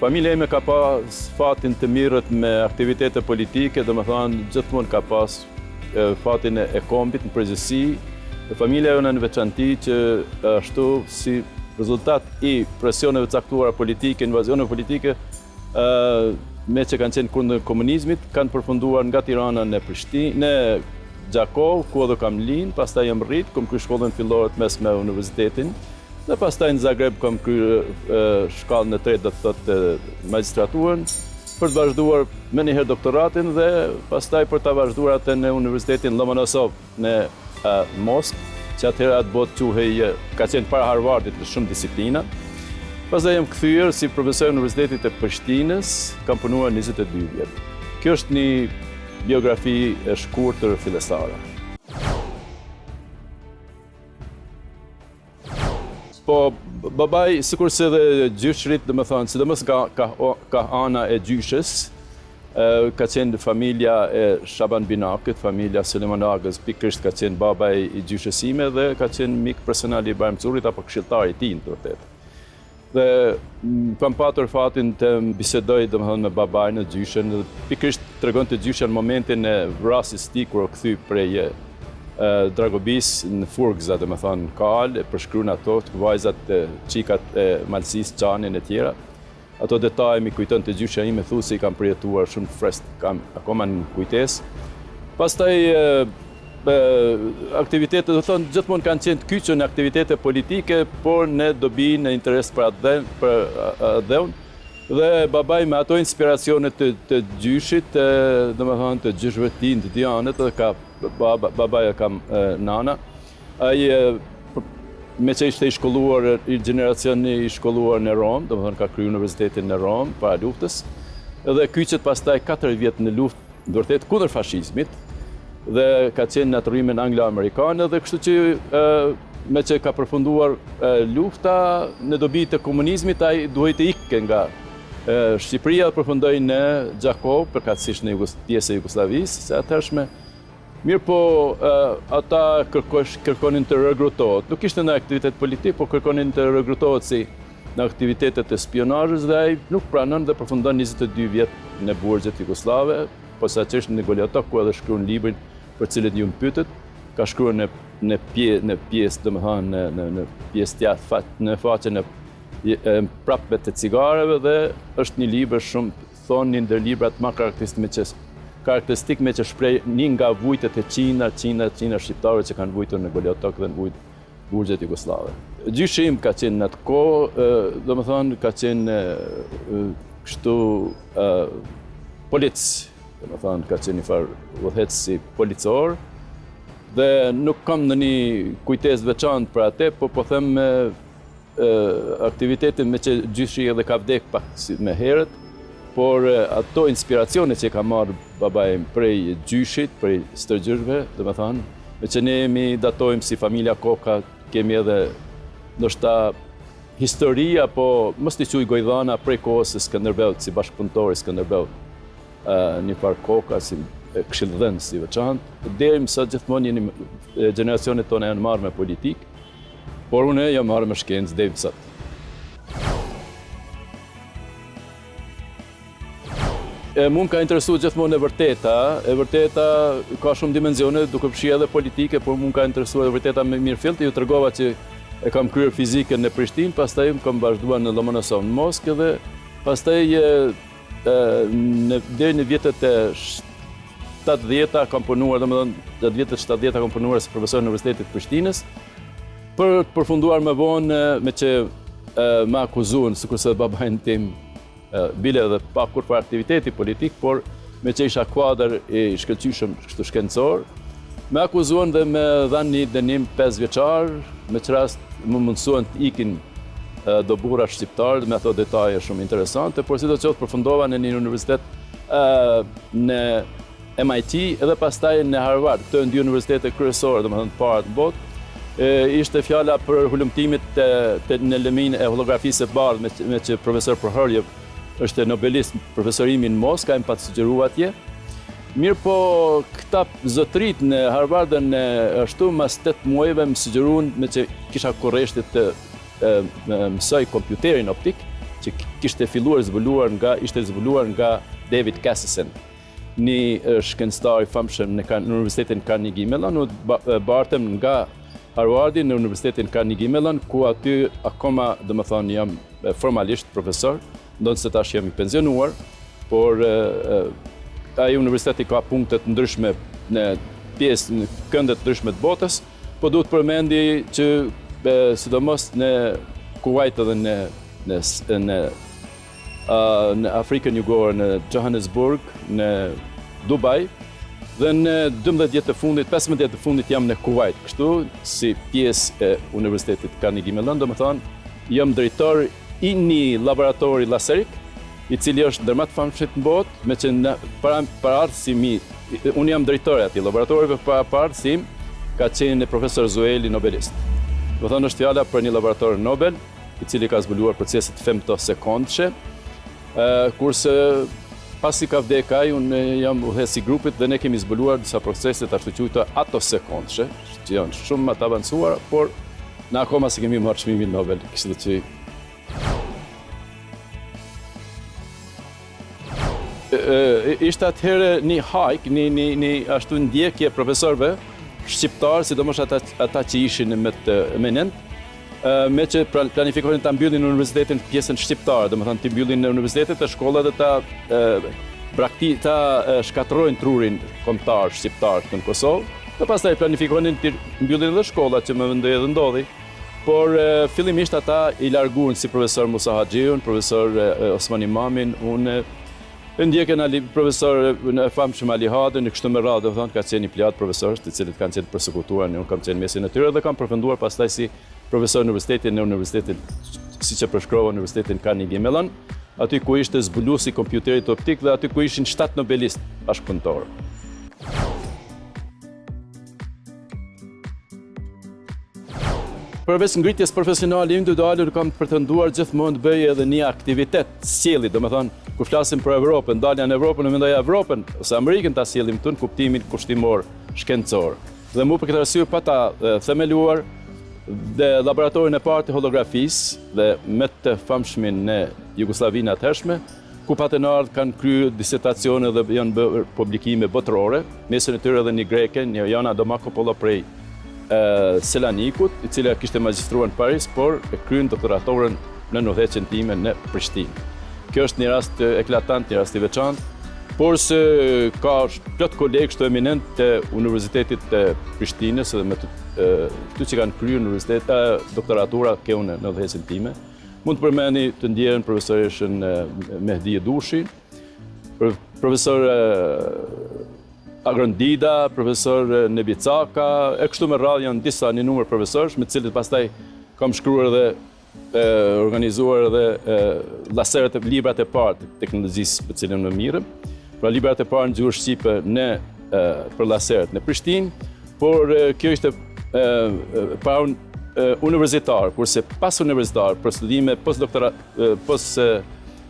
Familja ime ka pas fatin të mirët me aktivitete politike, domethënë gjithmonë ka pas fatin e kombit në përgjithësi. Familja jonë në veçanti që ashtu si rezultat I presioneve caktuara politike, invazioneve politike, me që kanë qenë kundër komunizmit, kanë përfunduar nga Tirana në Prishtinë, në Gjakov, ku edhe kam lind, pastaj jam rrit, kam kryer shkollën fillore të mesme me Universitetin, dhe pastaj në Zagreb kam kryer shkallën e tretë, do të thotë magjistraturën, për të vazhduar me njëherë doktoratin dhe pastaj për të vazhduar atë në Universitetin Lomonosov në Moskë, që atëherë atë botë quhej, ka qenë para Harvardit në shumë disiplina. Pastaj jam kthyer si profesor në Universitetit të Prishtinës, kam punuar 22 vjet. Kjo është një biografi e shkurtër fillestare. Po, babai, sikurse edhe gjyshrit, domethënë, sidomos ka ana e gjyshes, ka qenë familja e Shaban Binakit, familja Sulemanagës, pikërisht ka qenë babai I gjyshes ime dhe ka qenë mik personal I Bajram Currit apo këshilltar I tij në të vërtetë. Dhe kam patur fatin të bisedoj domethënë me babain në gjyshen, dhe pikërisht tregonte gjysha në momentin e vrasjes së tij kur u kthy prej Dragobis në Furgza, domethënë Kal, e përshkruan ato vajzat, çikat e Malësisë, Çanin e tjera. Ato detaje mi kujton të gjysha ime, thu se I kam përjetuar shumë freskët, kam akoma në kujtesë. Pastaj aktivitetet, do thonë, gjithmonë kanë qenë të kyçur në aktivitete politike, por në dobi në interes për atë dhe babai me ato inspiracionet të gjyshit, domethënë të gjyshëve të tij, të Dianët, dhe ka babaja kam nana. Ai me që ishte I shkolluar, I generacioni I shkolluar në Rom, domethënë ka kryer Universitetin në Rom para luftës, dhe kyçet pastaj 4 vjet në luftë, vërtet kundër fashizmit, dhe ka qenë në naturimin anglo-amerikane, dhe kështu që me që ka përfunduar lufta në dobi të komunizmit, ai duhej të ikte nga Shqipëria, përfundoi në Gjakov, përkatësisht në pjesë e Jugosllavisë, se atëhershme. Mirë po, ata kërkonin të regrutohet. Nuk ishte në aktivitet politik, po kërkonin të regrutohet si në aktivitetet e spionazhës dhe ai nuk pranon dhe përfundon 22 vjet në burgjet Jugoslave, posaçërisht në Goli Otok, ku edhe shkruan librin për cilët ju më pyetët, ka shkruar në pjesë, domethënë në pjesë tjetër, në faqen e prapme të cigareve, dhe është një libër shumë, thonë, një ndër librat më karakteristik me që shpreh një nga vujtet e qina shqiptarëve që kanë vujtur në Goli Otok dhe në burgjet Jugoslave. Gjyshi im ka qenë në atë kohë, domethënë ka qenë kështu polic, domethënë ka qenë një farë udhëhec si policor, dhe nuk kam në një kujtesë veçantë për atë, po them aktivitetin me që gjyshi edhe ka vdek pak me herët, por ato inspiracione që ka marrë babai prej gjyshit, prej stërgjyshve, domethënë, me që ne mi datojmë si familja Koka, kemi edhe ndoshta historia, po mos t'i quaj gojdhana prej kohës së Skënderbeut, si bashkëpunëtor I Skënderbeut, një farë Koka, si këshillëdhënës I veçantë, deri më sot gjithmonë jeni generacionet tona janë marrë me politikë, por unë jam marrë me shkencë deri më sot. Mund ka interesu gjithmonë e vërteta ka shumë dimensione, duke fshi edhe politike, por mund ka interesu e vërteta me mirë fillt. Ju tregova që e kam kryer fizikën në Prishtinë, pastaj kam vazhduar në Lomonosov në Moskë, dhe pastaj deri në vjetet e 70-ta kam punuar, domethënë gjatë vjetet 70-ta kam punuar si profesor në Universitetin të Prishtinës, për të përfunduar më vonë me që më akuzuan, sikurse babain tim, bile edhe pa kur për aktiviteti politik, por me që isha kuadër I shkëlqyshëm kështu shkencor, me akuzuan dhe me dhanë një dënim 5 vjeçar, me që rast më mundësuan të ikin do burra shqiptarë, me ato detaje shumë interesante, por si do qoftë përfundova në një universitet në MIT edhe pastaj në Harvard, këto janë 2 universitete kryesore, domethënë para të botë. Ishte fjala për hulumtimit në lëmin e holografisë së bardhë, me që profesor Prohorjev është nobelist profesorimi në Moskë, më patë sugjeruar atje. Mirë po, këta zotrit në Harvardën ashtu mas 8 muajve më sugjeruan, me që kisha kurreshtit të mësoj kompjuterin optik, që ishte zbuluar nga David Cassisen, një shkencëtar i famshëm në Universitetin Carnegie Mellon, bartem nga Harvardi në Universitetin Carnegie Mellon, ku aty akoma, domethënë, jam formalisht profesor, ndonë se tash jam i pensionuar, por ai universiteti ka punkte të ndryshme në pjesë në kënde të ndryshme të botës, po duhet përmendi që sidomos në Kuvajt dhe në Afrikën Jugore, në Johannesburg, në Dubai, dhe në 12 vjet të fundit, 15 vjet të fundit jam në Kuvajt. Kështu, si pjesë e Universitetit Carnegie Mellon, domethënë jam drejtor i një laboratori laserik, i cili është ndër më të famshëm në botë, me që para ardhësimi, unë jam drejtori i atij laboratori, para ardhësim ka qenë profesor Zueli Nobelist. Do thonë është fjala për një laborator Nobel, i cili ka zbuluar proceset femtosekondëshe, kurse pasi ka vdek ai, unë jam udhëheqës i grupit dhe ne kemi zbuluar disa procese të ashtu quajtura atosekondëshe, që janë shumë më të avancuara, por na akoma se kemi marrë çmimin Nobel, kështu që ishte atëherë një hajk, një ashtu ndjekje profesorëve shqiptar, sidomos ata që ishin më të eminent, me që planifikonin ta mbyllin në universitetin pjesën shqiptare, domethënë të mbyllin në universitetet e shkollat dhe ta shkatërrojnë trurin kombëtar shqiptar këtu në Kosovë, dhe pastaj planifikonin të mbyllin edhe shkollat që më vendoi edhe ndodhi. Por fillimisht ata i larguan si profesor Musa Haxhiun, profesor Osman Imamin, unë ndjekën profesor në famshëm Ali Hadën, kështu me radhë, do thonë ka qenë një plejad profesorësh të cilët kanë qenë përsekutuar, unë kam qenë mesin e tyre dhe kam përfunduar pastaj si profesor në Universitetin, siç e përshkrova Universitetin Carnegie Mellon, aty ku ishte zbuluesi i kompjuterit optik dhe aty ku ishin 7 nobelistë bashkëpunëtorë. Përveç ngritjes profesionale individuale, kam pretenduar gjithmonë të bëj edhe një aktivitet sjellje, domethënë kur flasim për Evropën, dalja në Evropën, në mendoja Evropën ose Amerikën ta sjellim këtu në kuptimin kushtimor shkencor. Dhe mu për këtë arsye pata themeluar dhe laboratorin e parë të holografisë dhe me të famshmin në Jugosllavinë atëhershme, ku patënardh kanë kryer disertacione dhe janë bërë publikime botërore, mesin e tyre edhe një greke, një Jana Domakopolo prej Selanikut, i cila kishte magjistruar në Paris, por e kryen doktoratorën në udhëheqjen time në Prishtinë. Kjo është një rast eklatant, një rast i veçantë, por se ka plot kolegë këtu eminent të Universitetit të Prishtinës dhe me këtu që kanë kryer doktoratura këu në udhëheqjen time. Mund të përmeni të ndjerën profesoreshën Mehdi Edushi, profesor Agrondida, profesor Nebicaka, e kështu me radhë janë një numër profesorësh me të cilët pastaj kam shkruar dhe organizuar edhe laseret e librat e parë të teknologjisë për cilën më mirëm. Pra librat e parë në gjuhë shqipe për laseret në Prishtinë, por kjo ishte para universitar, kurse pas universitar për studime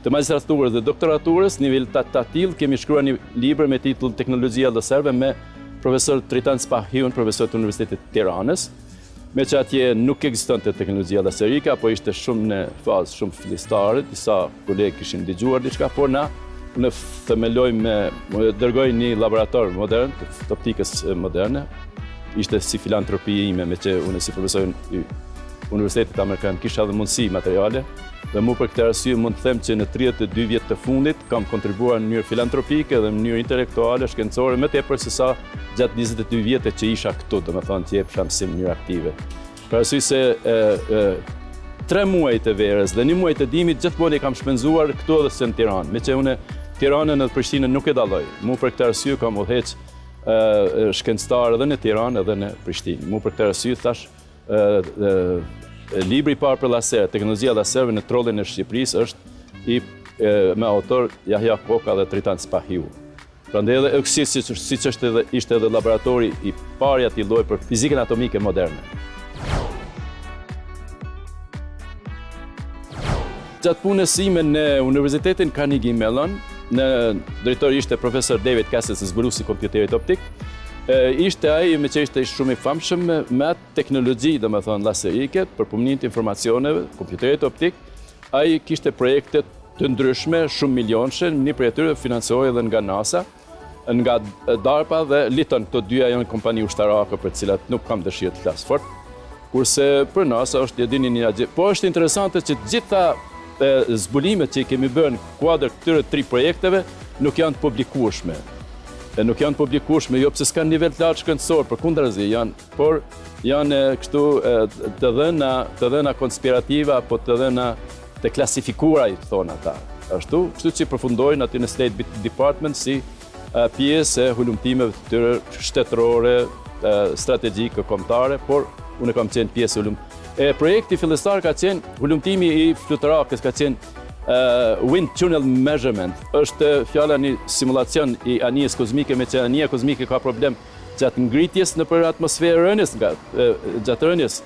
të magjistraturës dhe doktoraturës, nivel të tillë kemi shkruar një libër me titull Teknologjia e laserëve me profesor Tritan Spahiun, profesor të Universitetit të Tiranës, me që atje nuk ekzistonte teknologjia laserike, apo ishte shumë në fazë shumë fillestare, disa kolegë kishin dëgjuar diçka, por në dërgoj një laborator modern, të optikës moderne, ishte si filantropi ime, me që unë si profesor i Universitetit Amerikan kisha dhe mundësi materiale, dhe mu për këtë arsye mund të them që në 32 vjet të fundit kam kontribuar në mënyrë filantropike dhe në mënyrë intelektuale, shkencore, më tepër se sa gjatë 22 vjetë që isha këtu, domethënë të jep shamsim në mënyrë aktive. Për arsye se 3 muaj të verës dhe 1 muaj të dimit gjithmonë i kam shpenzuar këtu edhe se në Tiranë, me që unë Tiranën dhe Prishtinën nuk e dalloj. Mu për këtë arsye kam udhëheq shkencëtar edhe në Tiranë edhe në Prishtinë. Mu për këtë arsye thash libri i parë për laser, teknologjia e laserëve në trollin e Shqipërisë është me autor Jahja Kokaj dhe Tritan Spahiu. Prandaj edhe siç ishte edhe laboratori i parë i atij lloji për fizikën atomike moderne. Gjatë punës sime në Universitetin Carnegie Mellon, në drejtori ishte profesor David Cassisen, zbuluesi i kompjuterit optik. Ishte ai me që ishte shumë i famshëm me atë teknologji, domethënë laserike, për punënim të informacioneve, kompjuterit optik, ai kishte projekte të ndryshme, shumë milionëshe, një prej tyre financohej edhe nga NASA, nga DARPA dhe LITTION, këto dyja janë kompani ushtarake për cilat nuk kam dëshirë të flas fort. Kurse për NASA është dini një agje. Po është interesante që gjitha zbulimet që i kemi bërë në kuadër këtyre 3 projekteve nuk janë publikueshme. Nuk janë publikueshme, jo pse s'kan nivel të lartë shkencor, përkundrazi por janë kështu të dhëna konspirative apo të dhëna të klasifikuara, i thonë ata. Kështu që përfundojnë aty në State Department si pjesë e hulumtimeve të tyre shtetërore, strategjike, kombëtare, por unë kam qenë pjesë e projekti fillestar ka qenë hulumtimi i flutarakës, ka qenë wind tunnel measurement. Është fjala një simulacion i anijës kozmike, me që anija kozmike ka problem gjatë ngritjes në për atmosferë rënjes, gjatë rënjes,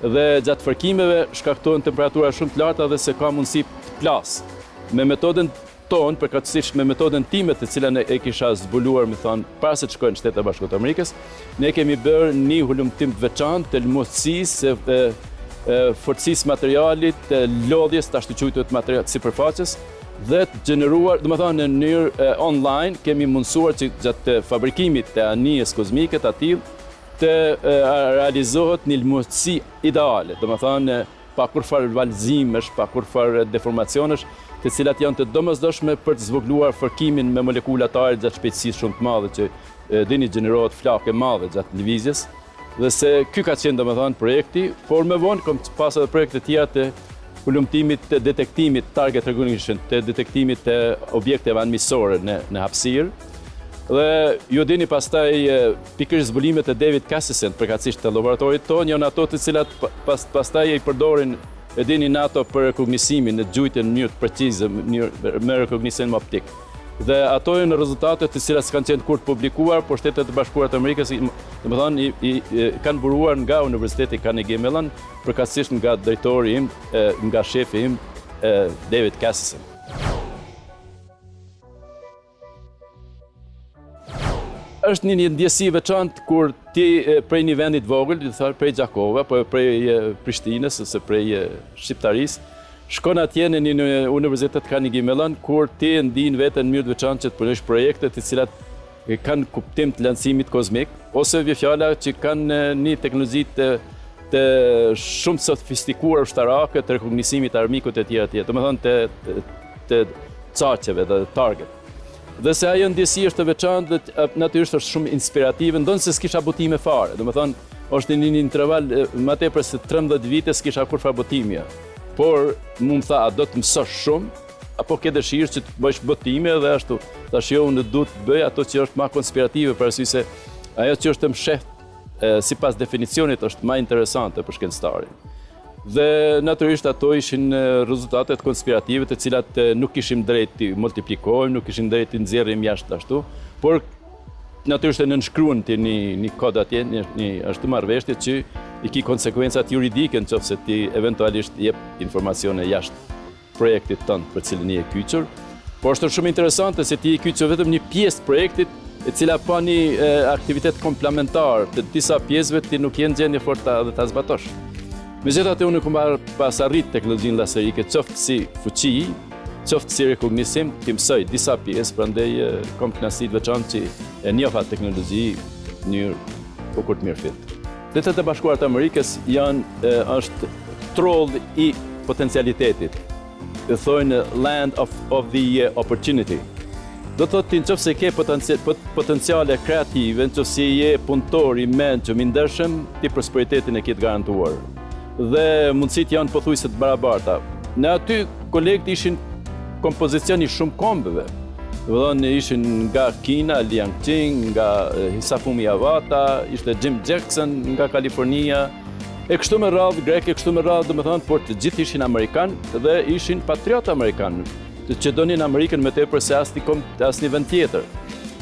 dhe gjatë fërkimeve shkaktohen temperatura shumë të larta dhe se ka mundësi të plasë. Me metodën tonë, përkatësisht me metodën time të cilën e kisha zbuluar, më thonë, para se të shkojnë në Shtetet e Bashkuara të Amerikës, ne kemi bërë një hulumtim të veçantë të lëmoçësisë, fortësisë materialit, lodhjes të ashtu quajtur të materialit sipërfaqes dhe të gjeneruar, domethënë në mënyrë online kemi mundësuar që gjatë fabrikimit të anijës kozmike të tillë të realizohet një lëmoçësi ideale, domethënë pa kurfar valzimesh, pa kurfar deformacionesh, të cilat janë të domosdoshme për të zvogluar fërkimin me molekula të ajrit gjatë shpejtësisë shumë të madhe që dini gjenerohet flake madhe gjatë lëvizjes. Dhe se ky ka qenë domethënë projekti, por më vonë kam pas edhe projekte të tjera të hulumtimit të detektimit target recognition, të detektimit të objekteve anëmisore në hapësirë. Dhe ju dini pastaj pikërisht zbulimet e David Cassisen, përkatësisht të laboratorit tonë, janë ato të cilat pastaj i përdorin e dini NATO për rekognisimin, në gjujtje në mënyrë të precize, me rekognisim optik. Dhe ato janë rezultatet të cilat s'kan qenë kurrë publikuar, por Shtetet e Bashkuara të Amerikës, domethënë kanë buruar nga Universiteti Carnegie Mellon, përkatësisht nga drejtori im, nga shefi im, David Cassisen. Është një ndjesi veçantë kur ti prej një vendit vogël, prej Gjakova, apo prej Prishtinës ose prej Shqiptarisë, shkon atje në një Universitet Carnegie Mellon, kur ti ndin veten në mënyrë të veçantë që të punosh projekte të cilat kanë kuptim të lancimit kozmik, ose vje fjala që kanë një teknologji të shumë sofistikuar ushtarake të rekognisimit armikut e tjera, domethënë të çaqeve dhe target. Dhe se ajo ndjesi është të veçantë dhe natyrisht është shumë inspirative, ndonë se s'kisha botime fare. Domethënë, është një interval më tepër se 13 vite s'kisha kurfar botimja. Por mu më tha, a do të mësosh shumë, apo ke dëshirë që të bësh botime dhe ashtu. Tash jo unë du të bëj ato që është më konspirative, për arsye se ajo që është më shehtë sipas definicionit është më interesante për shkencëtarin. Dhe natyrisht ato ishin rezultatet konspirative të cilat nuk kishim drejt të multiplikojmë, nuk kishim drejt të nxjerrim jashtë ashtu, por natyrisht e nënshkruan ti një kod atje, një ashtu marrëveshje që i ki konsekvencat juridike nëse ti eventualisht jep informacione jashtë projektit tënd për cilën i e kyçur. Por është shumë interesante se ti i kyçur vetëm një pjesë të projektit e cila pa një aktivitet komplementar të disa pjesëve ti nuk je në gjendje fort dhe ta zbatosh. Megjithatë unë kam pas arrit teknologjinë laserike, qoftë si fuqi, qoftë si rekognisim, ti mësoj disa pjesë, prandaj kam kënaqësi të veçantë që e njoha teknologji në mënyrë bukur të mirëfillt. Shtetet e Bashkuara të Amerikës është troll i potencialitetit. E thonë land of the opportunity. Do të thotë nëse ke potenciale kreative, nëse je punëtor i mençur, i ndershëm, ti prosperitetin e ke të garantuar. Dhe mundësit janë pothuajse të barabarta. Në aty kolegët ishin kompozicioni shumë kombëve. Domethënë ishin nga Kina, Liang Qing, nga Hisafumi Avata, ishte Jim Jackson nga Kalifornia, e kështu me radhë, grek e kështu me radhë, domethënë, por të gjithë ishin amerikanë dhe ishin patriotë amerikanë, që donin Amerikën më tepër se asnjë vend tjetër.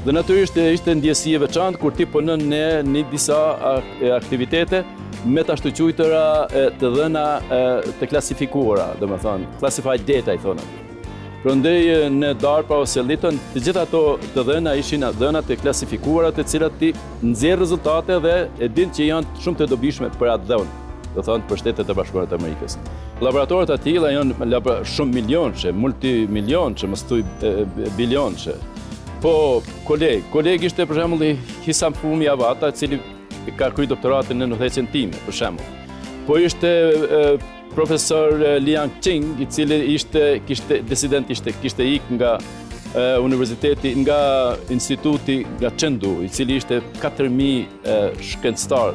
Dhe natyrisht ishte ndjesi e veçantë kur ti punon në një disa aktivitete me të ashtu quajtura të dhëna të klasifikuara, domethënë, classified data i thonë. Prandaj në DARPA ose LITTION, të gjitha ato të dhëna ishin dhëna të klasifikuara të cilat ti nxjerr rezultate dhe e din që janë shumë të dobishme për atë dhënë. do thonë për Shtetet e Bashkuara të Amerikës. Laboratoret e tilla janë shumë milionçe, multimilionçe, mos thuj bilionçe. Po koleg ishte për shembull Hisam Fumi Avata, i cili ka kryer doktoratin në udhëheqjen time, për shembull. Po ishte profesor Liang Qing, i cili kishte ik nga Universiteti, nga instituti, nga Chengdu, i cili ishte 4.000 shkencëtar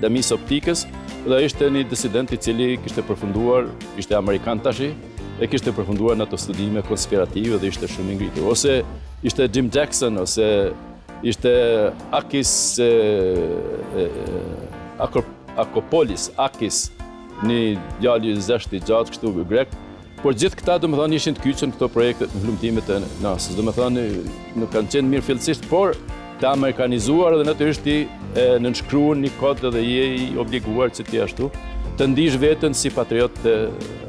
damis optikës, dhe ishte një disident i cili kishte përfunduar, ishte Amerikan tashi, e kishte përfunduar në ato studime konspirative dhe ishte shumë i ngritur. Ose ishte Jim Jackson, ose ishte Akis Akopolis, një djalë i zeshtë i gjatë, kështu grek. Por gjithë këta, do më thënë, ishin të kyçën këto projektet në hulumtimet e NASA-s. Do më thënë, nuk kanë qenë mirë fillësisht, por të amerikanizuar dhe natyrisht në nënshkruan një kod dhe je i obliguar që ti ashtu të ndish veten si patriot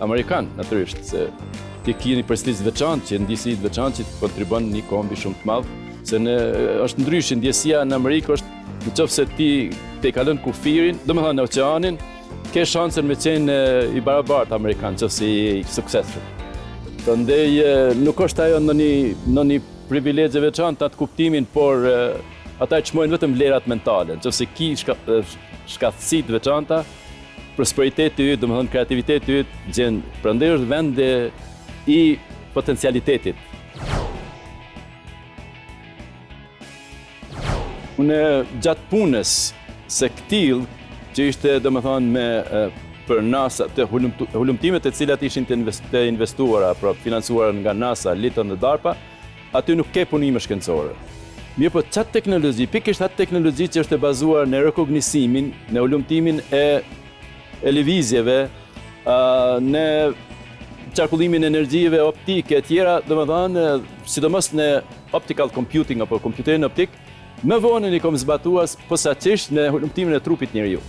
amerikan, natyrisht, se ti ke një prestigj të veçantë, që ndjesi të veçantë që të kontribon një kombi shumë të madh, se është ndryshe ndjesia në Amerikë është nëse ti te kalon kufirin, do më thënë në oqeanin, ke shansën me qenë i barabartë Amerikan, nëse i suksesshëm. Prandaj nuk është ajo në një privilegje veçantë atë kuptimin, por ata çmojnë vetëm vlerat mentale. Nëse ki shkatësi të veçanta, prosperiteti yt, domethënë kreativiteti yt, gjen. Prandaj është vend i potencialitetit. Unë gjatë punës se këtill që ishte, domethënë, për NASA, të hulumtimet e cilat ishin të investuara, pra financuara nga NASA, LITTION dhe DARPA, aty nuk ke punime shkencore. Mirë, po çat teknologji, pikërisht atë teknologji që është e bazuar në rekognisimin, në hulumtimin e lëvizjeve, në qarkullimin e energjive optike e tjera, domethënë, sidomos në optical computing apo kompjuterin optik, më vonë i kam zbatuar posaçërisht në hulumtimin e trupit njeriut.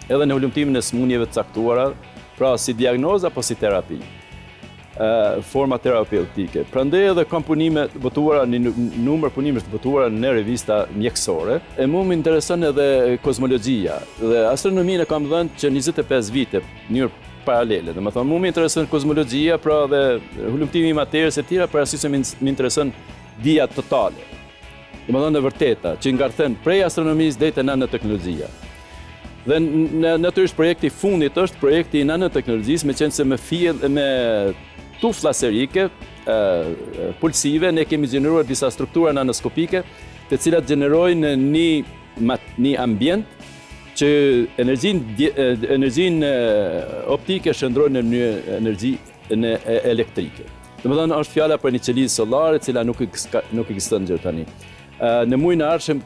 Edhe në hulumtimin e smundjeve të caktuara, pra si diagnoza apo si terapi, forma terapeutike. Prandaj edhe kam punime të botuara, një numër punimesh të botuara në revista mjekësore. E mua më intereson edhe kozmologjia dhe astronominë e kam dhënë që 25 vite në mënyrë paralele. Domethënë mua më intereson kozmologjia, pra dhe hulumtimi i materjes e tjera, për arsye se më intereson dija totale. Domethënë e vërteta, që ngarthen prej astronomisë deri te nanoteknologjia. Dhe natyrisht projekti i fundit është projekti i nanoteknologjisë, meqense me tufla serike pulsive ne kemi gjeneruar disa struktura nanoskopike, të cilat gjenerojnë një ambient që energjinë optike shndrojnë në energji elektrike. Domethënë është fjala për një qelizë sollare, e cila nuk ekziston gjë tani. Në muajin e ardhshëm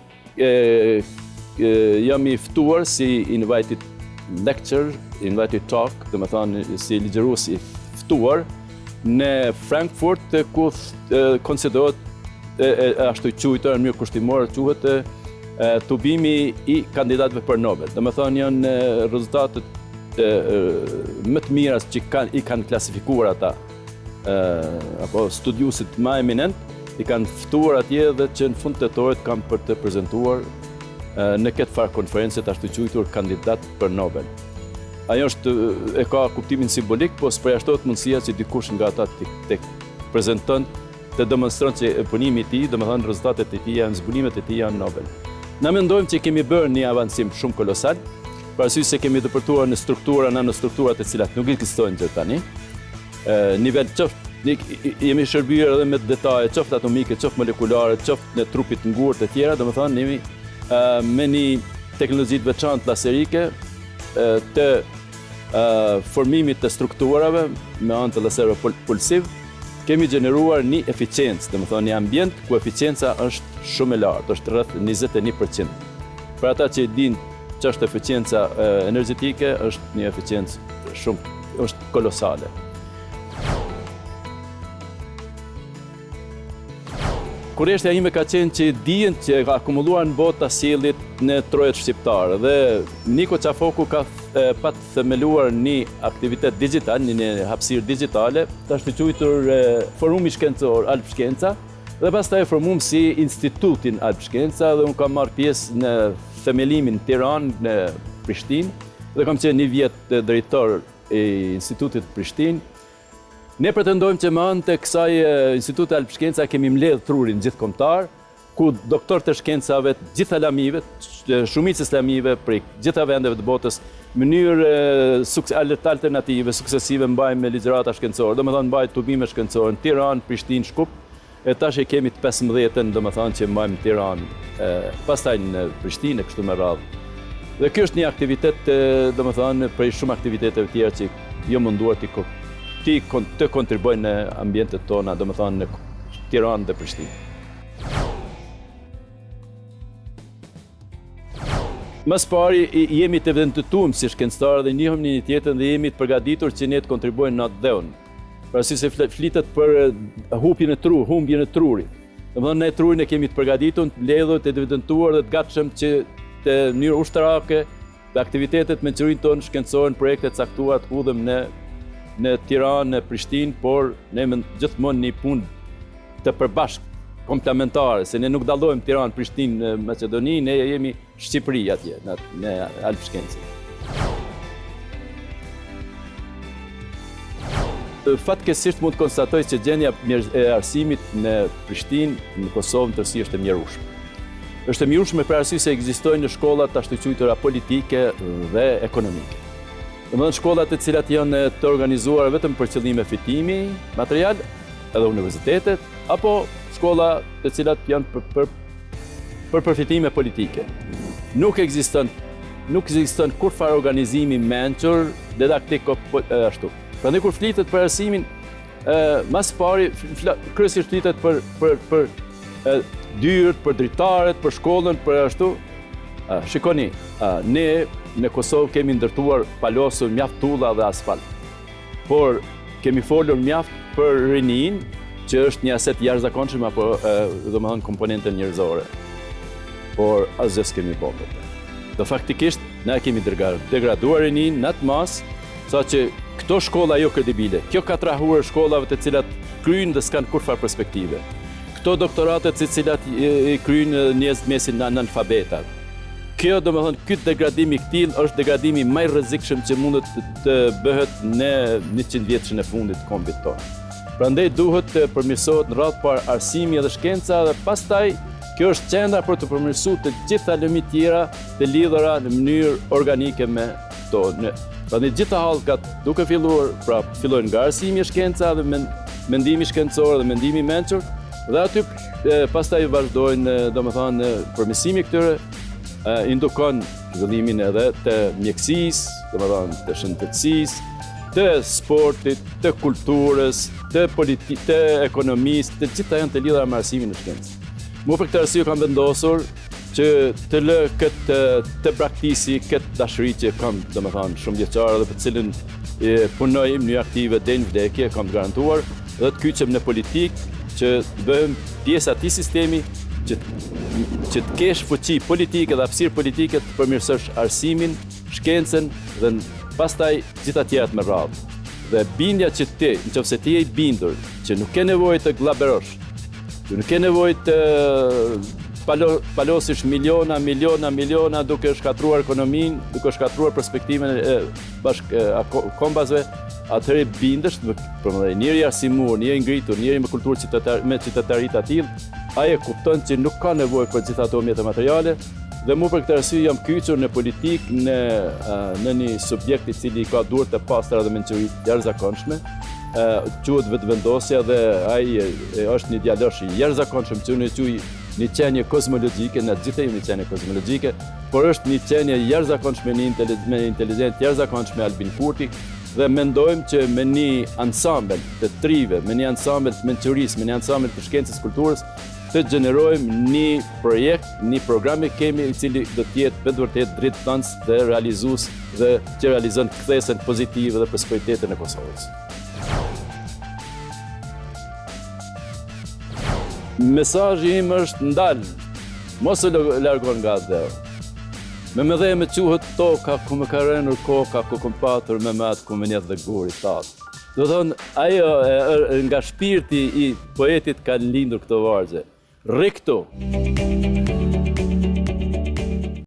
jam i ftuar si invited lecture, invited talk, domethënë si ligjërues i ftuar në Frankfurt, ku konsiderohet ashtu i quajtur në mënyrë kushtimore quhet tubimi i kandidatëve për Nobel. Domethënë janë rezultatet më të mira që i kanë klasifikuar ata apo studiuesit më eminent, i kanë ftuar atje dhe që në fund të tetorit kanë për të prezantuar në këtë farë konferencet ashtu quajtur kandidat për Nobel. Ajo e ka kuptimin simbolik, po përjashtohet mundësia që dikush nga ata të prezanton, të demonstron që punimi i tij, domethënë rezultatet e tij, zbulimet e tij janë Nobel. Na mendojmë që kemi bërë një avancim shumë kolosal, për arsye se kemi depërtuar në nanostrukturat e cilat nuk ekzistojnë gjë tani. Nivel qoftë jemi shërbyer edhe me detaje, qoftë atomike, qoftë molekulare, qoftë në trupit ngurtë e tjera, domethënë jemi me një teknologji të veçantë laserike të formimit të strukturave me anë të laserëve pulsiv, kemi gjeneruar një eficiencë, domethënë një ambient ku eficienca është shumë e lartë, është rreth 21%. Për ata që dinë ç'është eficienca energjetike, është një eficiencë është kolosale. Kurreshtja ime ka qenë që dijen që ka akumuluar në botë sjellit në trojet shqiptare dhe Niko Qafoku ka pat themeluar një aktivitet digital, një hapësirë digitale, të është quajtur Forumi Shkencor Alp Shkenca dhe pastaj formuam si Institutin Alp Shkenca dhe unë kam marrë pjesë në themelimin në Tiranë, në Prishtinë dhe kam qenë 1 vjet drejtor i Institutit Prishtinë. Ne pretendojmë që me anë të kësaj Instituti Alp Shkenca kemi mbledh trurin gjithkombëtar, ku doktorë të shkencave, gjitha lamive, shumicës lamive prej gjitha vendeve të botës, mënyrë alternative, suksesive mbajmë me ligjërata shkencore, do më thonë mbajmë tubime shkencore në Tiranë, Prishtinë, Shkup, e tash e kemi të 15-ën, do më thonë që mbajmë në Tiranë, pastaj në Prishtinë, kështu me radhë. Dhe kjo është një aktivitet, do më thonë, prej shumë aktiviteteve tjera që jo munduar të kontribojnë në ambientet tona, do më thonë në Tiranë dhe Prishtinë. Mas pari, jemi të vendëtuar si shkencëtarë dhe njohim një tjetrin dhe jemi të përgatitur që ne të kontribojmë në atë dheun. Pra si se flitet për humbjen e trurit. Domethënë ne trurin e kemi të përgatitur, të mbledhur, të vendëtuar dhe të gatshëm që të mënyrë ushtarake dhe aktivitetet me qërinë tonë shkencore, projektet caktuar të hudhem në Tiranë, në Prishtinë, por ne gjithmonë një punë të përbashkët, komplementare, se ne nuk dallojmë Tiranë, Prishtinë, Maqedoni, ne jemi Shqipëri atje, në Alp Shkencë. Fatkeqësisht mund të konstatoj që gjendja e arsimit në Prishtinë, në Kosovë, në tërësi është e mjerueshme. Është e mjerueshme për arsye se ekzistojnë në shkollat ashtu quajtura politike dhe ekonomike. Domethënë shkollat të cilat janë të organizuara vetëm për qëllime fitimi material, edhe universitetet, apo shkolla të cilat janë për përfitime politike. Nuk ekziston kurrfarë organizimi mençur, didaktik ashtu. Prandaj kur flitet për arsimin, mas pari kryesisht flitet për dyert, për dritaret, për shkollën, për ashtu. Shikoni, ne në Kosovë kemi ndërtuar palosur mjaft tulla dhe asfalt. Por kemi folur mjaft për rinin, që është një aset jashtëzakonshëm apo domethënë komponente njerëzore. Por asgjë s'kemi bërë për të. Do faktikisht ne kemi degraduar rinin në atë mas, saqë këto shkolla jo kredibile. Kjo ka trahuar shkollave të cilat kryejnë dhe s'kan kurrfarë perspektive. Këto doktoratet të cilat kryejnë njerëz mesin në analfabetat. Kjo domethënë ky degradim i këtij është degradimi më i rrezikshëm që mundet të bëhet në 100 vjetëshin e fundit të kombit tonë. Prandaj duhet të përmirësohet në radhë parë arsimi dhe shkenca dhe pastaj kjo është qendra për të përmirësuar të gjitha lëmit tjera të lidhura në mënyrë organike me to. Prandaj gjitha hallkat duke filluar, pra fillojnë nga arsimi i shkenca dhe mendimi shkencor dhe mendimi mençur dhe aty pastaj vazhdojnë domethënë përmirësimi këtyre indukon zhvillimin edhe të mjekësisë, domethënë të shëndetësisë, të sportit, të kulturës, të politikë, të ekonomisë, të gjitha janë të lidhura me arsimin e shkencës. Mu për këtë arsye kam vendosur që të lë të praktisi këtë dashuri që kam, domethënë, shumë vjeçare dhe për cilën punoj në mënyrë aktive deri në vdekje, kam të garantuar, dhe të kyçem në politikë që të bëhem pjesë atij sistemi që të kesh fuqi politike dhe hapësirë politike të përmirësosh arsimin, shkencën dhe pastaj gjitha tjerat me radhë. Dhe bindja që ti, nëse ti je i bindur që nuk ke nevojë të glaberosh, që nuk ke nevojë të palosish miliona duke shkatruar ekonominë, duke shkatruar perspektiven e kombazve, atëherë bindesh për njëri arsimur, njëri ngritur, njëri me kulturë me qytetari të tillë, ai e kupton që nuk ka nevojë për gjitha ato mjete materiale dhe mu për këtë arsye jam kyçur në politikë në një subjekt i cili ka duart të pastra dhe mençuri të jashtëzakonshme. Quhet vetëvendosja dhe ai është një djalosh i jashtëzakonshëm që unë e quaj një qenie kozmologjike, në gjithë jemi qenie kozmologjike, por është një qenie jashtëzakonshme me inteligjencë jashtëzakonshme Albin Kurti dhe mendojmë që me një ansambël të trive, me një ansambël të mençurisë, me një ansambël të shkencës kulturës, të gjenerojmë një projekt, një program e kemi i cili do të jetë me vërtet drejtëtans dhe realizues dhe që realizon kthesën pozitive dhe prosperitetin e Kosovës. Mesazhi im është ndal, mos e largon nga dheu. Me mëdhe me quhet toka, ku më ka rënur koka, ku kom patur me matë, ku më njetë dhe guri tatë. Do thonë, ajo nga shpirti i poetit ka lindur këto vargje. Rri këtu.